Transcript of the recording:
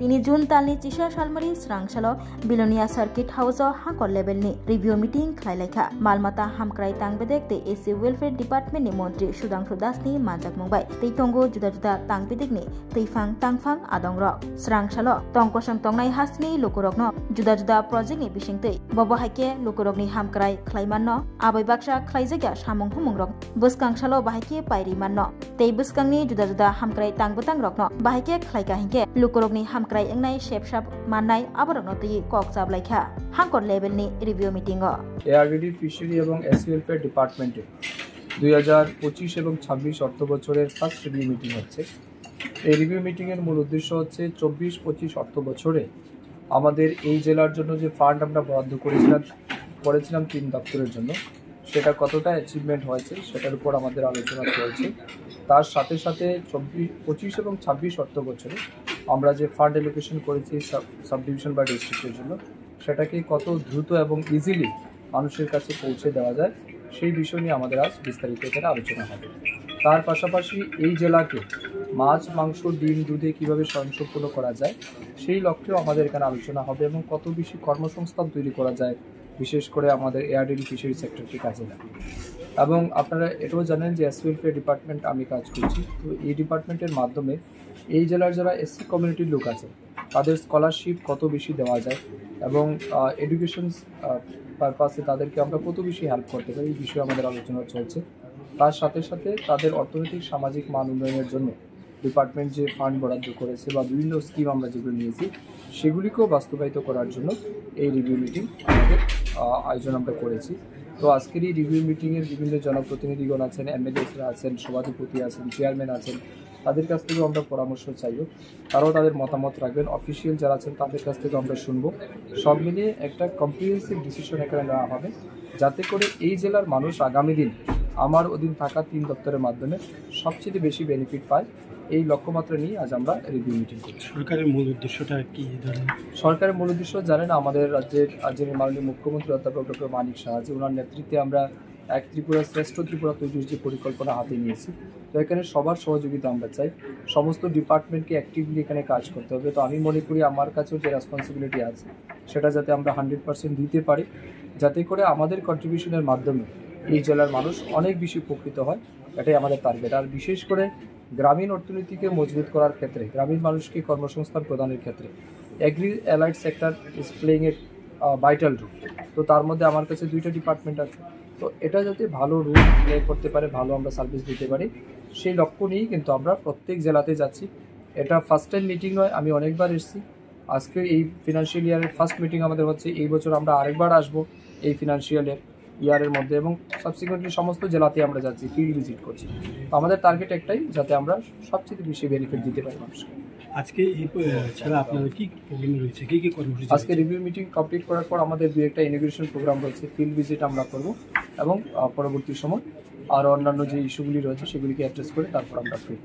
তিনি जुन तालनि चिसा सालमारि स्रांसालो Belonia circuit house हांकर लेभेलनि review meeting खालायलायखा मालमाता हामक्राय तांबेदेक ते एसि वेलफेयर डिपार्टमेंट नि मंत्री सुदांशु दासनि मानजाक मंबाय तै तंगो जुदा जुदा तांबेदेकनि तैफां तांफां आदंग्र स्रांसालो तंकसं तंनाय हासनि लोकरकनो जुदा जुदा प्रोजेक्ट नि बिसिंतै बबहायके लोकरकनि हामक्राय खलायमाननो आबै बाक्सा खलायजाया सामं हुमंरक बसकांसालो बाहायके पायरि माननो तै बसकांनि जुदा जुदा हामक्राय तांबोतां रकनो बाहायके खलायका हिंके लोकरकनि हामक्राय एंनाय शेपसाप माननाय आबरकनो तै कक जाबलायखा हांकर लेभेलनि रिभिउ मीटिंग एआरडीडी फिशारि এবং এসি ওয়েলফেয়ার ডিপার্টমেন্টে 2025 এবং 26 অর্থ বছরের ফার্স্ট রিভিউ মিটিং হচ্ছে। এই রিভিউ মিটিং এর মূল উদ্দেশ্য হচ্ছে 24-25 অর্থ বছরে আমাদের এই জেলার জন্য যে ফান্ড আমরা বরাদ্দ করেছিলাম 3 দপ্তরের জন্য সেটা কতটা অ্যাচিভমেন্ট হয়েছে সেটার উপর আমাদের আলোচনা চলছে। তার সাথে সাথে 25 এবং 26 অর্থ বছরে আমরা যে ফান্ড অ্যালোকেশন করেছি সাব ডিভিশন বা ডিস্ট্রিক্টের জন্য সেটাকে কত দ্রুত এবং ইজিলি মানুষের কাছে পৌঁছে দেওয়া যায় সেই বিষয় নিয়ে আমাদের আজ বিস্তারিত এখানে আলোচনা হবে। তার পাশাপাশি এই জেলাকে মাছ, মাংস, ডিম, দুধে কীভাবে স্বয়ংসম্পূর্ণ করা যায় সেই লক্ষ্যেও আমাদের এখানে আলোচনা হবে এবং কত বেশি কর্মসংস্থান তৈরি করা যায় বিশেষ করে আমাদের এআরডিডি ফিশারি সেক্টরকে কাজে লাগে। এবং আপনারা এটাও জানেন যে এসি ওয়েলফেয়ার ডিপার্টমেন্ট আমি কাজ করছি, তো এই ডিপার্টমেন্টের মাধ্যমে এই জেলার যারা এসসি কমিউনিটির লোক আছে তাদের স্কলারশিপ কত বেশি দেওয়া যায় এবং এডুকেশন পারপাসে তাদেরকে আমরা কত বেশি হেল্প করতে পারি এই বিষয়ে আমাদের আলোচনা চলছে। তার সাথে সাথে তাদের অর্থনৈতিক সামাজিক মান উন্নয়নের জন্য ডিপার্টমেন্ট যে ফান্ড বরাদ্দ করেছে বা বিভিন্ন স্কিম আমরা যেগুলো নিয়েছি সেগুলিকেও বাস্তবায়িত করার জন্য এই রিভিউ মিটিং আমাদের আয়োজন আমরা করেছি। তো আজকের এই রিভিউ মিটিংয়ের বিভিন্ন জনপ্রতিনিধিগণ আছেন, এমএলএসরা আছেন, সভাধিপতি আছেন, চেয়ারম্যান আছেন, তাদের কাছ থেকেও আমরা পরামর্শ চাইব, তারাও তাদের মতামত রাখবেন। অফিসিয়াল যারা আছেন তাদের কাছ থেকে আমরা শুনবো। সব মিলিয়ে একটা কম্প্রিহেন্সিভ ডিসিশন এখানে নেওয়া হবে যাতে করে এই জেলার মানুষ আগামী দিন আমার অধীন থাকা 3 দপ্তরের মাধ্যমে সবচেয়ে বেশি বেনিফিট পায় এই লক্ষ্যমাত্রা নিয়ে আজ আমরা রিভিউ মিটিং করছি। সরকারের মূল উদ্দেশ্যটা কি? সরকারের মূল উদ্দেশ্য জানেন, আমাদের রাজ্যের মাননীয় মুখ্যমন্ত্রী অধ্যাপক ডক্টর মানিক সাহা ওনার নেতৃত্বে আমরা এক ত্রিপুরা শ্রেষ্ঠ ত্রিপুরা তৈরির যে পরিকল্পনা হাতে নিয়েছি, তো এখানে সবার সহযোগিতা আমরা চাই। সমস্ত ডিপার্টমেন্টকে অ্যাক্টিভলি এখানে কাজ করতে হবে। তো আমি মনে করি আমার কাছেও যে রেসপন্সিবিলিটি আছে সেটা যাতে আমরা 100% দিতে পারি, যাতে করে আমাদের কন্ট্রিবিউশনের মাধ্যমে এই জেলার মানুষ অনেক বেশি উপকৃত হয়, এটাই আমাদের টার্গেট। আর বিশেষ করে গ্রামীণ অর্থনীতিকে মজবুত করার ক্ষেত্রে, গ্রামীণ মানুষকে কর্মসংস্থান প্রদানের ক্ষেত্রে agri allied sector is playing a vital role. তো তার মধ্যে আমার কাছে 2টা ডিপার্টমেন্ট আছে, তো এটা যাতে ভালো রোল প্লে করতে পারে, ভালো আমরা সার্ভিস দিতে পারি সেই লক্ষ্য নিয়েই কিন্তু আমরা প্রত্যেক জেলাতে যাচ্ছি। এটা ফার্স্ট টাইম মিটিং নয়, আমি অনেকবার এসেছি। আজকে এই ফিনান্সিয়াল ইয়ারের ফার্স্ট মিটিং আমাদের হচ্ছে। এই বছর আমরা আরেকবার আসবো এই ফিনান্সিয়াল ইয়ারের মধ্যে এবং সাবসিকুয়েন্টলি সমস্ত জেলাতে আমরা যাচ্ছি, ফিল্ড ভিজিট করছি। তো আমাদের টার্গেট একটাই, যাতে আমরা সবচেয়ে বেশি বেনিফিট দিতে পারি মানুষকে। আজকে এই ছাড়া আপনাদের কি প্রোগ্রাম রয়েছে, কি কর্মসূচি? আজকে রিভিউ মিটিং কমপ্লিট করার পর আমাদের 2-1টা ইনোগ্রেশন প্রোগ্রাম রয়েছে, ফিল্ড ভিজিট আমরা করব এবং পরবর্তী সময় আরও অন্যান্য যে ইস্যুগুলি রয়েছে সেগুলিকে অ্যাড্রেস করে তারপর আমরা ফিরব।